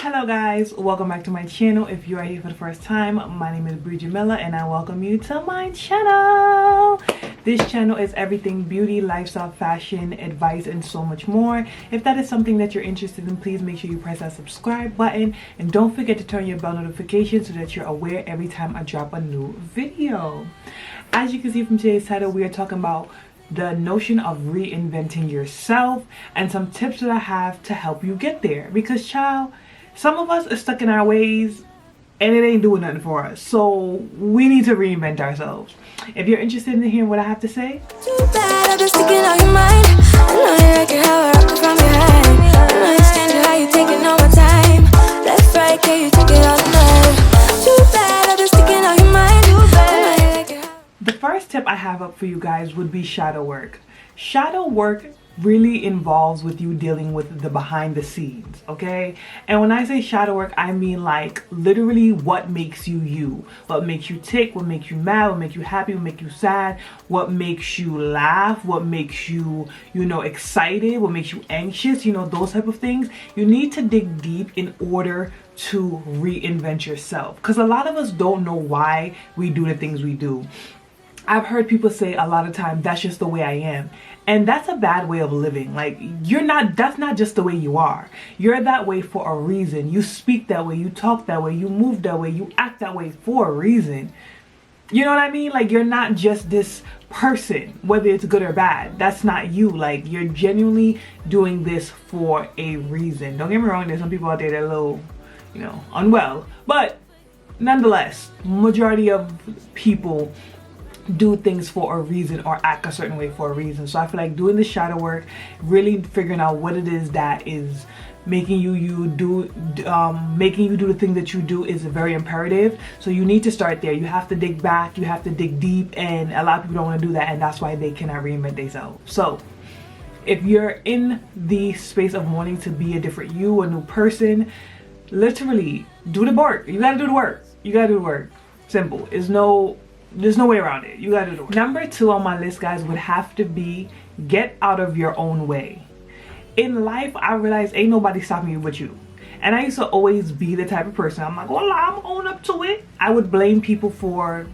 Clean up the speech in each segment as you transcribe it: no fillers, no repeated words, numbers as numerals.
Hello guys, welcome back to my channel. If you are here for the first time, my name is Bre Jahmella and I welcome you to my channel. This channel is everything beauty, lifestyle, fashion, advice, and so much more. If that is something that you're interested in, please make sure you press that subscribe button and don't forget to turn your bell notification so that you're aware every time I drop a new video. As you can see from today's title, we are talking about the notion of reinventing yourself and some tips that I have to help you get there. Because child, some of us are stuck in our ways and it ain't doing nothing for us. So we need to reinvent ourselves. If you're interested in hearing what I have to say, too bad, I've been sticking on your mind. I know you like it how I rock it from behind. I know you stand it how you taking all my time. Left, right, can you take it all night? Too bad, I've been sticking on your mind. I know you like it how... The first tip I have up for you guys would be shadow work. Shadow work really involves with you dealing with the behind the scenes, okay? And when I say shadow work, I mean like literally what makes you you, what makes you tick, what makes you mad, what makes you happy, what makes you sad, what makes you laugh, what makes you, excited, what makes you anxious, those type of things. You need to dig deep in order to reinvent yourself, because a lot of us don't know why we do the things we do. I've heard people say a lot of times, that's just the way I am. And that's a bad way of living. Like, that's not just the way you are. You're that way for a reason. You speak that way, you talk that way, you move that way, you act that way for a reason. You know what I mean? Like, you're not just this person, whether it's good or bad. That's not you. Like, you're genuinely doing this for a reason. Don't get me wrong, there's some people out there that are a little, unwell. But nonetheless, majority of people do things for a reason or act a certain way for a reason. So I feel like doing the shadow work, really figuring out what it is that is making you do the thing that you do is very imperative. So you need to start there. You have to dig back, you have to dig deep, and a lot of people don't want to do that, and that's why they cannot reinvent themselves. So if you're in the space of wanting to be a different you, a new person, literally do the work. You gotta do the work. You gotta do the work. Simple. There's no way around it. You gotta do it. Number 2 on my list, guys, would have to be get out of your own way. In life, I realized ain't nobody stopping you but you. And I used to always be the type of person, I'm like, oh, I'm own up to it. I would blame people for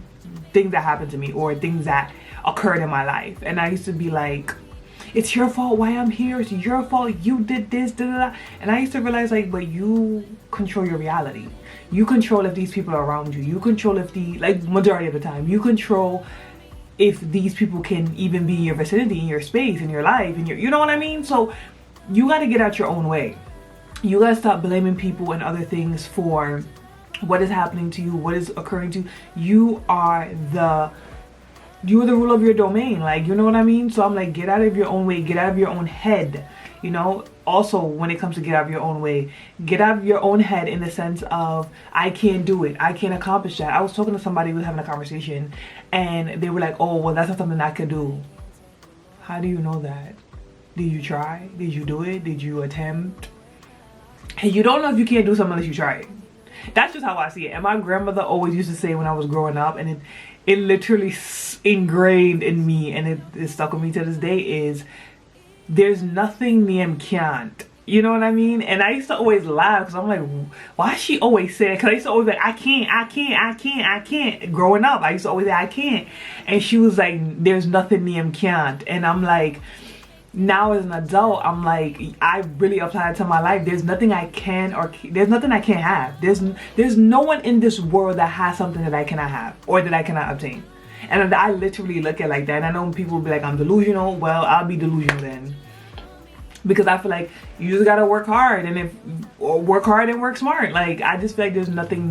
things that happened to me or things that occurred in my life. And I used to be like, it's your fault why I'm here. It's your fault. You did this, da, da, da. And I used to realize, like, but you control your reality. You control if these people are around you. You control if majority of the time, you control if these people can even be in your vicinity, in your space, in your life, you know what I mean? So you got to get out your own way. You got to stop blaming people and other things for what is happening to you, what is occurring to you. You are the rule of your domain, like, you know what I mean? So I'm like, get out of your own way, get out of your own head. Also, when it comes to get out of your own way, get out of your own head in the sense of, I can't do it, I can't accomplish that. I was talking to somebody who was having a conversation and they were like, oh, well, that's not something I could do. How do you know that? Did you try? Did you do it? Did you attempt? And you don't know if you can't do something unless you try it. That's just how I see it. And my grandmother always used to say when I was growing up, and it literally ingrained in me, and it stuck with me to this day, is there's nothing Niem can't. You know what I mean? And I used to always laugh because I'm like, why is she always saying? Because I used to always be like, I can't. Growing up, I used to always say, I can't. And she was like, there's nothing Niem can't. And I'm like, now as an adult, I'm like, I really apply it to my life. There's nothing I can there's nothing I can't have. There's no one in this world that has something that I cannot have or that I cannot obtain. And I literally look at it like that. And I know people will be like, I'm delusional. Well, I'll be delusional then. Because I feel like you just gotta work hard, work hard and work smart. Like, I just feel like there's nothing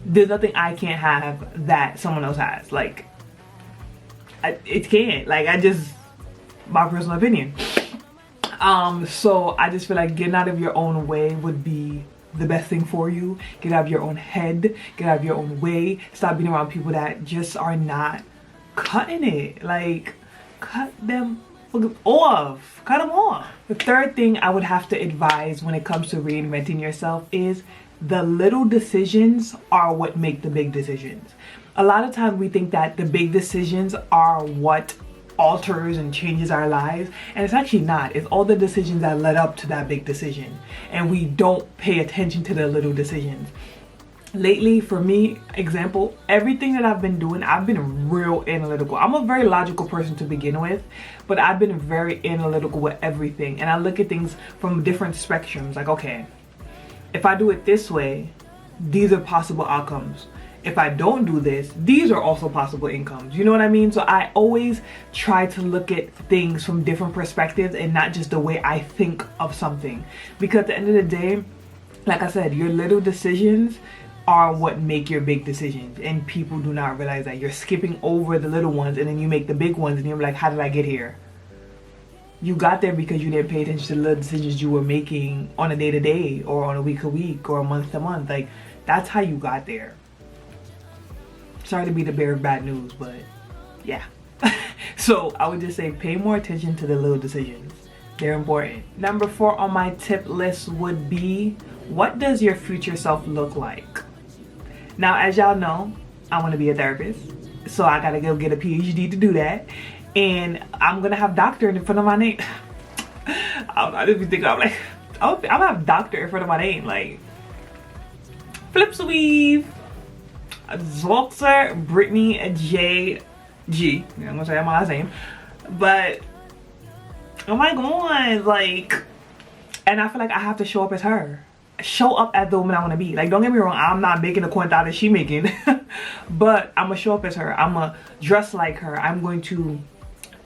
there's nothing I can't have that someone else has. Like, it can't. Like, my personal opinion. So I just feel like getting out of your own way would be the best thing for you. Get out of your own head, get out of your own way. Stop being around people that just are not cutting it. Like, cut them off. Cut them off. The third thing I would have to advise when it comes to reinventing yourself is the little decisions are what make the big decisions. A lot of times we think that the big decisions are what alters and changes our lives, and it's actually not. It's all the decisions that led up to that big decision, and we don't pay attention to the little decisions. Lately, for me, example, everything that I've been doing, I've been real analytical. I'm a very logical person to begin with, but I've been very analytical with everything, and I look at things from different spectrums. Like, okay, if I do it this way, these are possible outcomes. If I don't do this, these are also possible incomes. You know what I mean? So I always try to look at things from different perspectives and not just the way I think of something. Because at the end of the day, like I said, your little decisions are what make your big decisions, and people do not realize that. You're skipping over the little ones and then you make the big ones and you're like, how did I get here? You got there because you didn't pay attention to the little decisions you were making on a day-to-day or on a week-to-week or a month-to-month. Like, that's how you got there. Sorry to be the bearer of bad news, but yeah. So I would just say pay more attention to the little decisions. They're important. Number 4 on my tip list would be, what does your future self look like? Now, as y'all know, I want to be a therapist, so I gotta go get a PhD to do that, and I'm gonna have doctor in front of my name. I just be thinking, I'm gonna have doctor in front of my name, like flip sleeve, Zolzer Brittany J G. I'm gonna say that my last name, but oh my god, like, and I feel like I have to show up as her. Show up as the woman I want to be. Like, don't get me wrong, I'm not making the quanta that she making, but I'm gonna show up as her. I'm gonna dress like her. I'm going to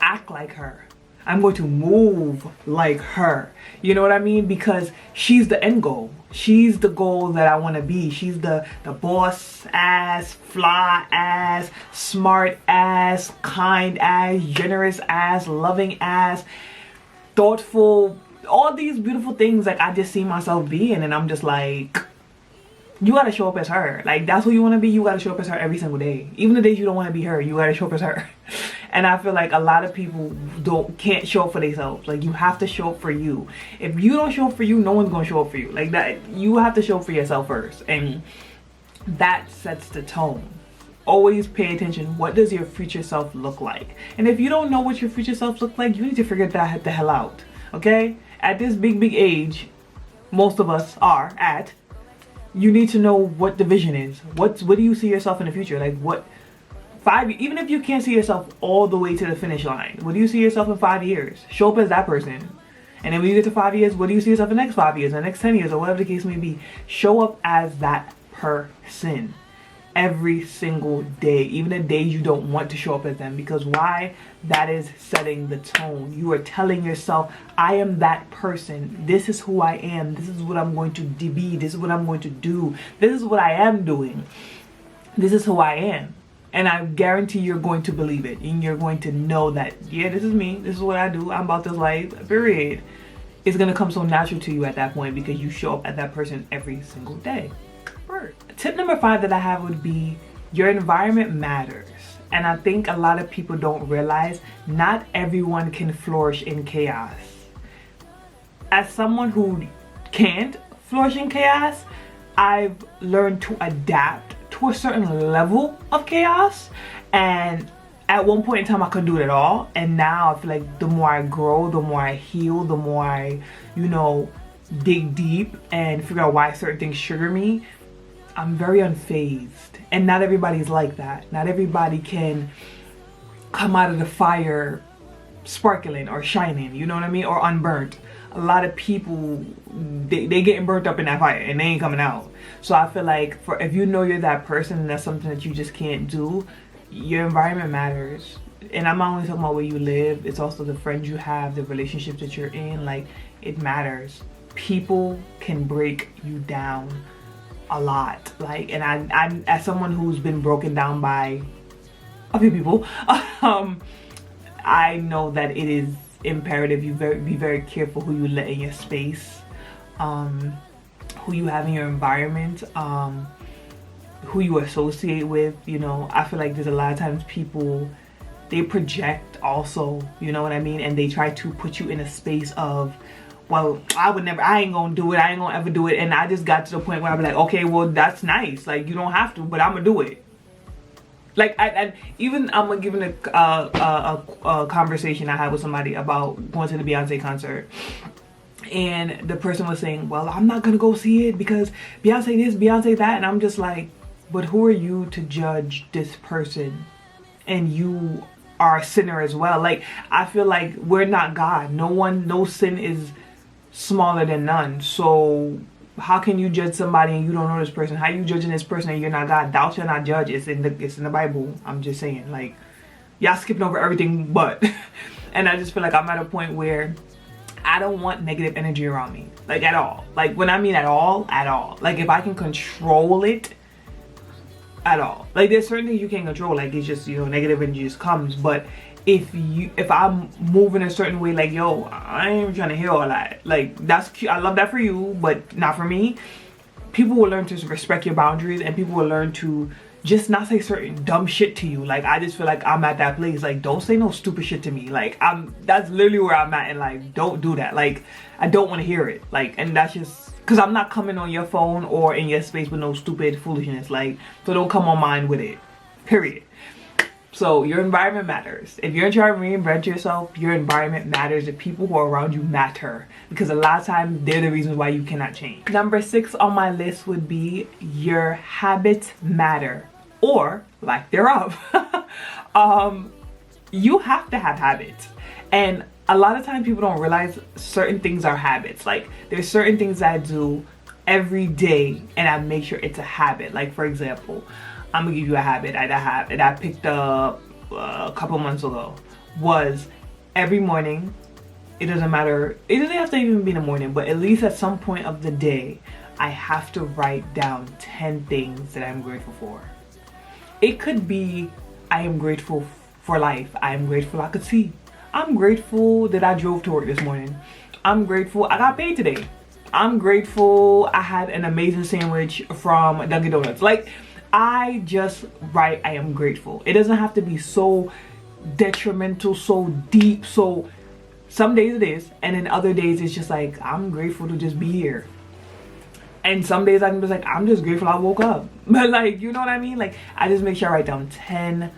act like her. I'm going to move like her. You know what I mean? Because she's the end goal. She's the goal that I want to be. She's the boss ass, fly ass, smart ass, kind ass, generous ass, loving ass, thoughtful, all these beautiful things. Like, I just see myself being, and I'm just like, you gotta show up as her. Like, that's who you want to be. You gotta show up as her every single day. Even the days you don't want to be her, you gotta show up as her. And I feel like a lot of people can't show up for themselves. Like, you have to show up for you. If you don't show up for you, no one's gonna show up for you. Like, that, you have to show up for yourself first, and that sets the tone. Always pay attention. What does your future self look like? And if you don't know what your future self looks like, you need to figure that the hell out. Okay? At this big age, most of us are at, you need to know what the vision is. What do you see yourself in the future? Like, what 5, even if you can't see yourself all the way to the finish line, what do you see yourself in 5 years? Show up as that person. And then when you get to 5 years, what do you see yourself in the next 5 years, the next 10 years, or whatever the case may be? Show up as that person every single day, even the days you don't want to show up as them. Because why? That is setting the tone. You are telling yourself, I am that person. This is who I am. This is what I'm going to be. This is what I'm going to do. This is what I am doing. This is who I am. And I guarantee you're going to believe it. And you're going to know that, yeah, this is me. This is what I do. I'm about this life, period. It's going to come so natural to you at that point because you show up as that person every single day. Tip number 5 that I have would be, your environment matters. And I think a lot of people don't realize not everyone can flourish in chaos. As someone who can't flourish in chaos, I've learned to adapt to a certain level of chaos. And at one point in time, I couldn't do it at all. And now I feel like the more I grow, the more I heal, the more I, dig deep and figure out why certain things trigger me, I'm very unfazed. And not everybody's like that. Not everybody can come out of the fire sparkling or shining, you know what I mean? Or unburnt. A lot of people, they getting burnt up in that fire and they ain't coming out. So I feel like if you know you're that person and that's something that you just can't do, your environment matters. And I'm not only talking about where you live, it's also the friends you have, the relationships that you're in. Like, it matters. People can break you down a lot. Like, and I as someone who's been broken down by a few people, I know that it is imperative you be very careful who you let in your space, who you have in your environment, who you associate with. I feel like there's a lot of times people, they project also, you know what I mean, and they try to put you in a space of, well, I ain't gonna do it, I ain't gonna ever do it. And I just got to the point where I'd be like, okay, well, that's nice, like, you don't have to, but I'm gonna do it. Like, and even I'm gonna give a conversation I had with somebody about going to the Beyonce concert, and the person was saying, well, I'm not gonna go see it because Beyonce this, Beyonce that, and I'm just like, but who are you to judge this person? And you are a sinner as well. Like, I feel like we're not God. No sin is smaller than none. So how can you judge somebody and you don't know this person? How you judging this person and you're not God? Thou shalt not judge. It's in the Bible. I'm just saying, like, y'all skipping over everything but. And I just feel like I'm at a point where I don't want negative energy around me, like, at all. Like, when I mean at all, like, if I can control it at all. Like, there's certain things you can't control, like, it's just, you know, negative energy just comes. But if I'm moving a certain way, like, yo, I ain't even trying to hear all that, like, that's cute, I love that for you, but not for me. People will learn to respect your boundaries, and people will learn to just not say certain dumb shit to you. Like, I just feel like I'm at that place, like, don't say no stupid shit to me. Like, that's literally where I'm at, and like, don't do that. Like, I don't want to hear it. Like, and that's just because I'm not coming on your phone or in your space with no stupid foolishness. Like, so don't come on mine with it, period. So your environment matters. If you're trying to reinvent yourself, your environment matters. The people who are around you matter, because a lot of times they're the reasons why you cannot change. Number 6 on my list would be your habits matter, or lack thereof. You have to have habits, and a lot of times people don't realize certain things are habits. Like, there's certain things I do every day and I make sure it's a habit. Like, for example, I'm gonna give you a habit that I picked up a couple months ago. Was every morning, it doesn't matter, it doesn't have to even be in the morning, but at least at some point of the day, I have to write down 10 things that I'm grateful for. It could be, I am grateful for life. I am grateful I could see. I'm grateful that I drove to work this morning. I'm grateful I got paid today. I'm grateful I had an amazing sandwich from Dunkin' Donuts. Like, I just write I am grateful. It doesn't have to be so detrimental, so deep. So some days it is, and then other days it's just like, I'm grateful to just be here. And some days I can be like, I'm just grateful I woke up. But, like, you know what I mean? Like, I just make sure I write down 10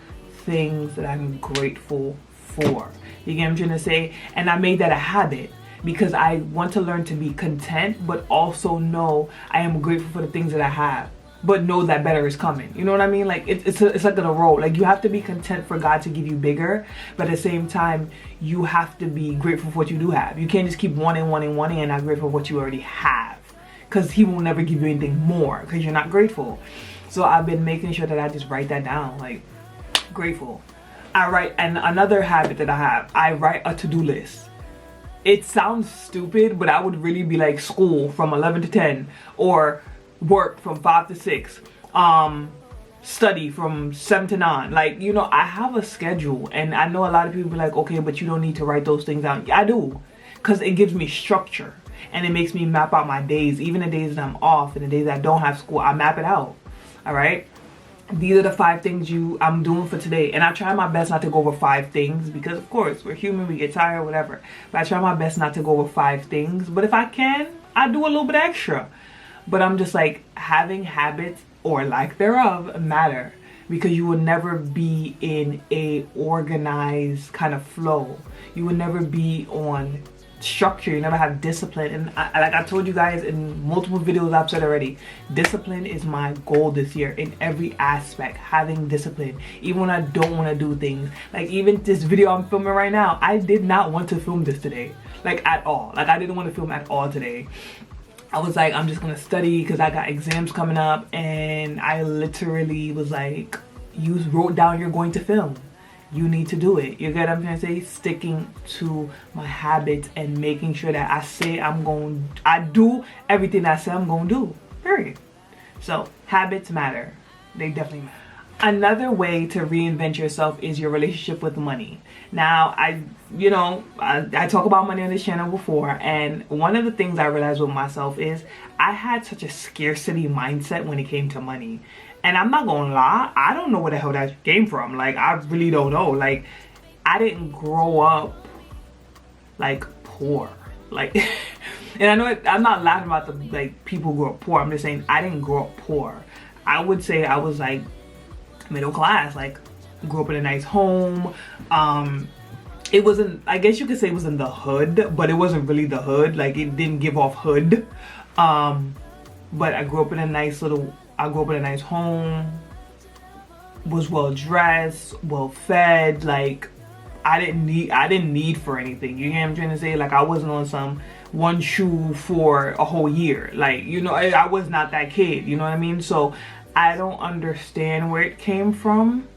things that I'm grateful for. You get what I'm trying to say? And I made that a habit because I want to learn to be content, but also know I am grateful for the things that I have, but know that better is coming. You know what I mean? Like, it's like in a roll. Like, you have to be content for God to give you bigger, but at the same time, you have to be grateful for what you do have. You can't just keep wanting and not grateful for what you already have, because He will never give you anything more because you're not grateful. So I've been making sure that I just write that down, like, grateful. I write, and another habit that I have, I write a to-do list. It sounds stupid, but I would really be like school from 11 to 10, or work from 5 to 6, study from 7 to 9. Like, you know, I have a schedule, and I know a lot of people be like, okay, but you don't need to write those things down. Yeah, I do, because it gives me structure, and it makes me map out my days. Even the days that I'm off and the days that I don't have school, I map it out. All right, these are the 5 things I'm doing for today, and I try my best not to go over 5 things, because of course we're human, we get tired, whatever. But I try my best not to go over 5 things. But if I can, I do a little bit extra. But I'm just like, having habits or lack thereof matter, because you will never be in a organized kind of flow. You will never be on structure. You never have discipline. And like I told you guys in multiple videos I've said already, discipline is my goal this year in every aspect. Having discipline, even when I don't want to do things. Like, even this video I'm filming right now, I did not want to film this today, like, at all. Like, I didn't want to film at all today. I was like, I'm just gonna study because I got exams coming up, and I literally was like, you wrote down you're going to film, you need to do it. You get what I'm trying to say? Sticking to my habits and making sure that I do everything I say I'm gonna do, period. So habits matter. They definitely matter. Another way to reinvent yourself is your relationship with money. Now, I talk about money on this channel before, and one of the things I realized with myself is I had such a scarcity mindset when it came to money. And I'm not gonna lie, I don't know where the hell that came from. Like, I really don't know. Like, I didn't grow up, like, poor. Like, and I know I'm not laughing about the, like, people who grew up poor. I'm just saying I didn't grow up poor. I would say I was, like, middle class. Like, grew up in a nice home. It wasn't, I guess you could say it was in the hood, but it wasn't really the hood. Like, it didn't give off hood. But I grew up in a nice home, was well dressed, well fed. Like, I didn't need for anything. You know what I'm trying to say? Like, I wasn't on some one shoe for a whole year. Like, you know, I was not that kid. You know what I mean? So I don't understand where it came from.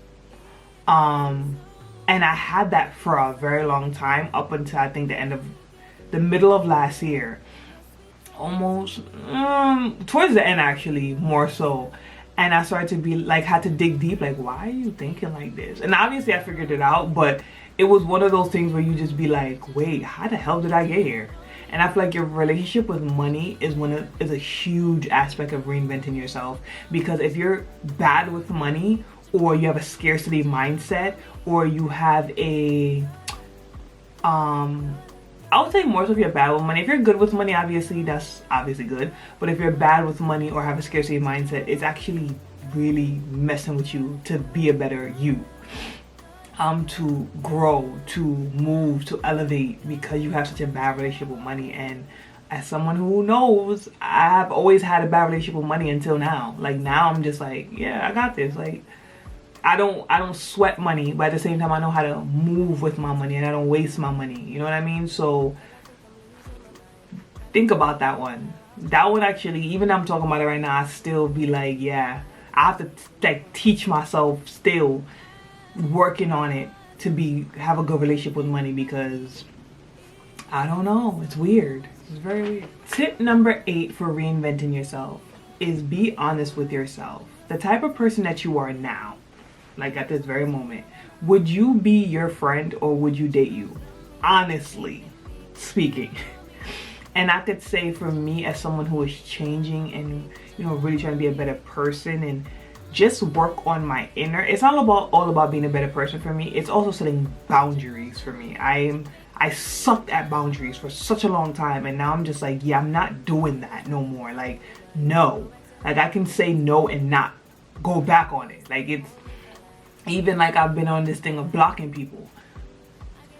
And I had that for a very long time, up until I think the middle of last year. Almost towards the end, actually, more so. And I started to be like, had to dig deep, like, why are you thinking like this? And obviously I figured it out, but it was one of those things where you just be like, wait, how the hell did I get here? And I feel like your relationship with money is a huge aspect of reinventing yourself. Because if you're bad with money, or you have a scarcity mindset, or you have a I would say more so if you're bad with money. If you're good with money, obviously, that's obviously good. But if you're bad with money or have a scarcity mindset, it's actually really messing with you to be a better you. To grow, to move, to elevate, because you have such a bad relationship with money. And as someone who knows, I've always had a bad relationship with money until now. Like, now I'm just like, yeah, I got this. Like, I don't sweat money, but at the same time I know how to move with my money, and I don't waste my money. You know what I mean? So think about that one. That one, actually, even though I'm talking about it right now, I still be like, yeah, I have to like teach myself, still working on it, to have a good relationship with money, because I don't know, it's weird. It's very weird. Tip number 8 for reinventing yourself is be honest with yourself. The type of person that you are now, like at this very moment, would you be your friend or would you date you? Honestly speaking. And I could say, for me, as someone who is changing and, you know, really trying to be a better person and just work on my inner, it's not all about being a better person for me. It's also setting boundaries for me. I sucked at boundaries for such a long time, and now I'm just like, yeah, I'm not doing that no more. Like, no. Like, I can say no and not go back on it. Like, it's even like I've been on this thing of blocking people.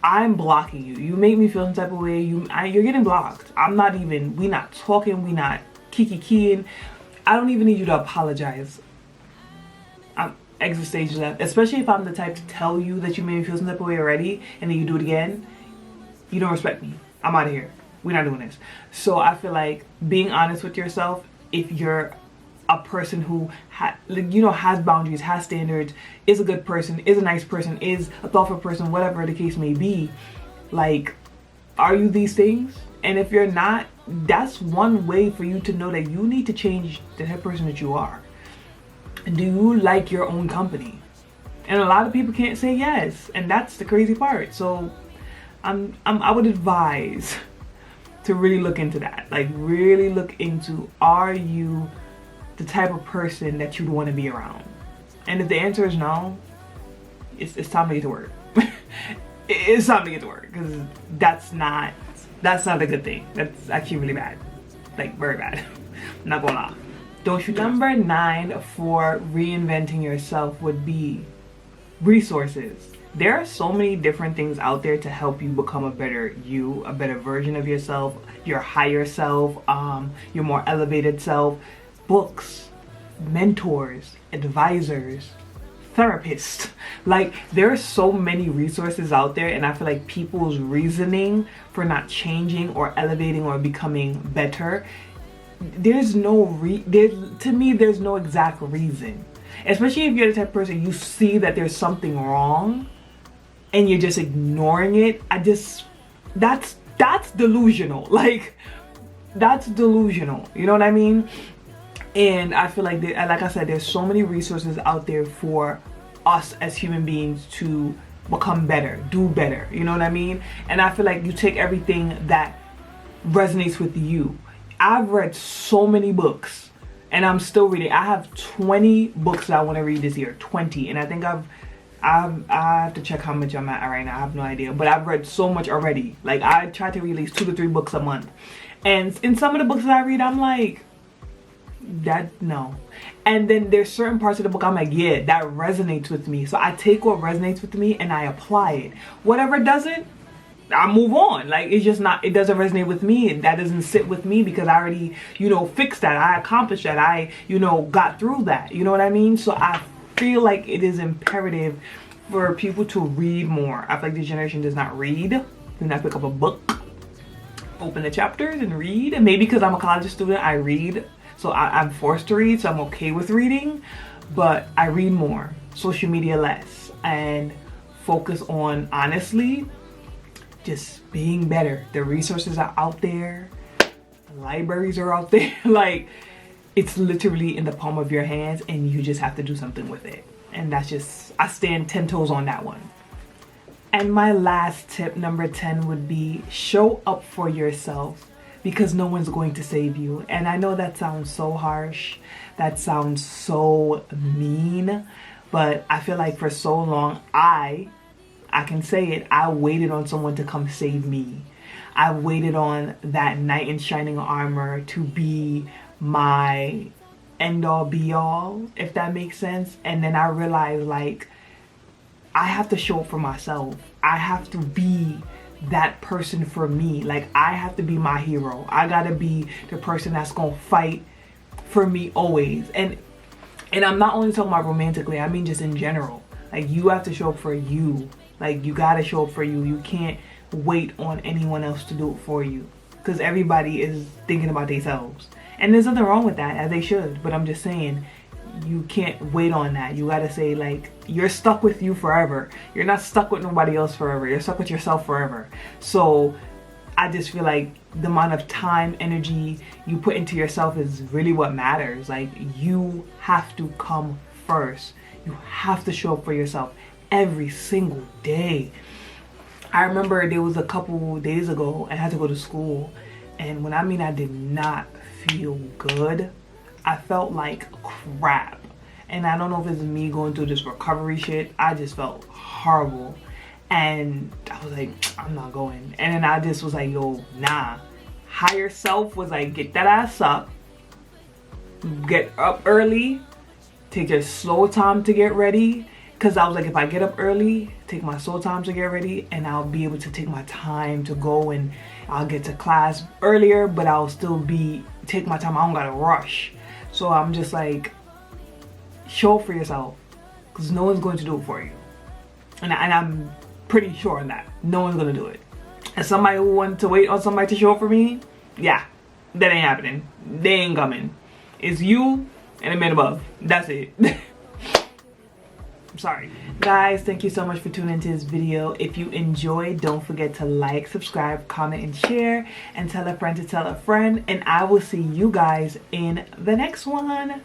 I'm blocking you. You make me feel some type of way. You're getting blocked. We not talking. We not kiki-keying. I don't even need you to apologize. I'm exit stage left. Especially if I'm the type to tell you that you made me feel some type of way already, and then you do it again. You don't respect me. I'm out of here. We're not doing this. So I feel like being honest with yourself, if you're a person who has boundaries, has standards, is a good person, is a nice person, is a thoughtful person, whatever the case may be, like, are you these things? And if you're not, that's one way for you to know that you need to change the type of person that you are. Do you like your own company? And a lot of people can't say yes, and that's the crazy part. So I would advise to really look into that. Like, really look into, are you the type of person that you'd want to be around? And if the answer is no, it's time to get to work. It's time to get to work, because that's not a good thing. That's actually really bad, like very bad. I'm not gonna lie. Don't you? Number 9 for reinventing yourself would be resources. There are so many different things out there to help you become a better you, a better version of yourself, your higher self, your more elevated self. Books, mentors, advisors, therapists. Like, there are so many resources out there, and I feel like people's reasoning for not changing or elevating or becoming better, there's no exact reason. Especially if you're the type of person, you see that there's something wrong and you're just ignoring it. That's delusional. Like, that's delusional. You know what I mean? And I feel like, like I said, there's so many resources out there for us as human beings to become better, do better. You know what I mean? And I feel like you take everything that resonates with you. I've read so many books, and I'm still reading. I have 20 books that I want to read this year. 20. And I think I have to check how much I'm at right now. I have no idea. But I've read so much already. Like, I try to read at least 2 to 3 books a month. And in some of the books that I read, I'm like, that no. And then there's certain parts of the book I'm like, yeah, that resonates with me. So I take what resonates with me and I apply it. Whatever doesn't, I move on. Like, it's just not, it doesn't resonate with me. That doesn't sit with me because I already, you know, fixed that. I accomplished that. I, you know, got through that. You know what I mean? So I feel like it is imperative for people to read more. I feel like this generation does not read. Do not pick up a book, open the chapters and read. And maybe because I'm a college student, I read. So I'm forced to read, so I'm okay with reading. But I read more, social media less, and focus on, honestly, just being better. The resources are out there. The libraries are out there. Like, it's literally in the palm of your hands and you just have to do something with it. And that's just, I stand 10 toes on that one. And my last tip, number 10, would be show up for yourself, because no one's going to save you. And I know that sounds so harsh. That sounds so mean. But I feel like for so long, I can say it, I waited on someone to come save me. I waited on that knight in shining armor to be my end all be all, if that makes sense. And then I realized, like, I have to show up for myself. I have to be that person for me. Like, I have to be my hero. I gotta be the person that's gonna fight for me always. And I'm not only talking about romantically, I mean just in general. Like, you have to show up for you. Like, you gotta show up for you. You can't wait on anyone else to do it for you, because everybody is thinking about themselves. And there's nothing wrong with that, as they should. But I'm just saying, you can't wait on that. You gotta say, like, you're stuck with you forever. You're not stuck with nobody else forever. You're stuck with yourself forever. So I just feel like the amount of time, energy you put into yourself is really what matters. Like, you have to come first. You have to show up for yourself every single day. I remember there was a couple days ago I had to go to school, and when I mean I did not feel good, I felt like crap. And I don't know if it's me going through this recovery shit. I just felt horrible. And I was like, I'm not going. And then I just was like, yo, nah. Higher self was like, get that ass up. Get up early. Take your slow time to get ready. Because I was like, if I get up early, take my slow time to get ready, and I'll be able to take my time to go, and I'll get to class earlier, but I'll still take my time. I don't gotta rush. So I'm just like, show up for yourself, because no one's going to do it for you. And I'm pretty sure on that. No one's gonna do it. As somebody who wanted to wait on somebody to show up for me, yeah, that ain't happening. They ain't coming. It's you and a man above. That's it. I'm sorry. Guys, thank you so much for tuning into this video. If you enjoyed, don't forget to like, subscribe, comment, and share. And tell a friend to tell a friend. And I will see you guys in the next one.